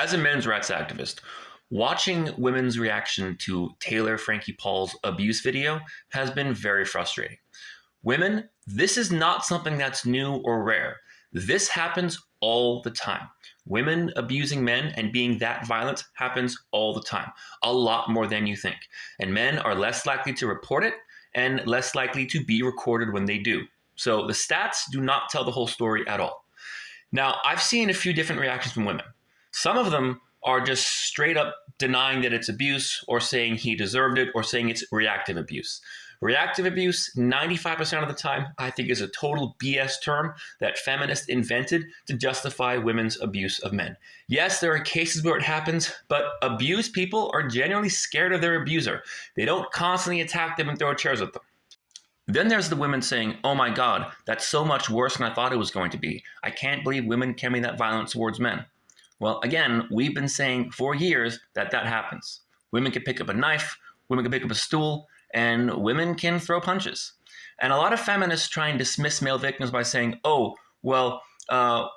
As a men's rights activist, watching women's reaction to Taylor Frankie Paul's abuse video has been very frustrating. Women, this is not something that's new or rare. This happens all the time. Women abusing men and being that violent happens all the time, a lot more than you think. And men are less likely to report it and less likely to be recorded when they do. So the stats do not tell the whole story at all. Now, I've seen a few different reactions from women. Some of them are just straight up denying that it's abuse or saying he deserved it or saying it's reactive abuse. Reactive abuse, 95% of the time, I think is a total BS term that feminists invented to justify women's abuse of men. Yes, there are cases where it happens, but abused people are genuinely scared of their abuser. They don't constantly attack them and throw chairs at them. Then there's the women saying, oh my God, that's so much worse than I thought it was going to be. I can't believe women can be that violent towards men. Well, again, we've been saying for years that that happens. Women can pick up a knife, women can pick up a stool, and women can throw punches. And a lot of feminists try and dismiss male victims by saying, oh, well,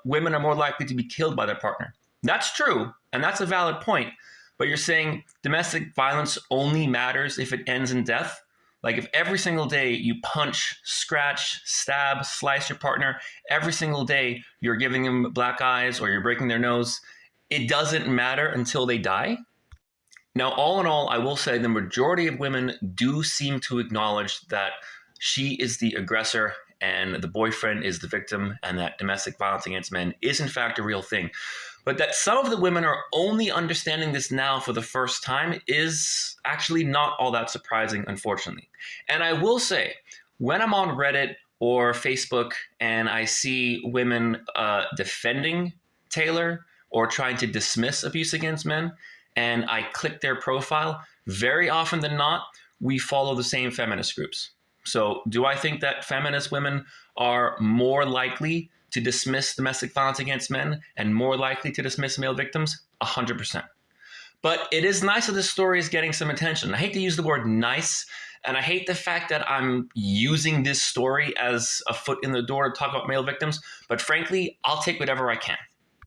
women are more likely to be killed by their partner. That's true, and that's a valid point. But you're saying domestic violence only matters if it ends in death? Like if every single day you punch, scratch, stab, slice your partner, every single day you're giving them black eyes or you're breaking their nose, it doesn't matter until they die? Now, all in all, I will say the majority of women do seem to acknowledge that she is the aggressor and the boyfriend is the victim and that domestic violence against men is in fact a real thing. But that some of the women are only understanding this now for the first time is actually not all that surprising, unfortunately. And I will say, when I'm on Reddit or Facebook and I see women defending Taylor or trying to dismiss abuse against men, and I click their profile, very often than not, we follow the same feminist groups. So do I think that feminist women are more likely to dismiss domestic violence against men and more likely to dismiss male victims? 100%. But it is nice that this story is getting some attention. I hate to use the word nice, and I hate the fact that I'm using this story as a foot in the door to talk about male victims, but frankly, I'll take whatever I can.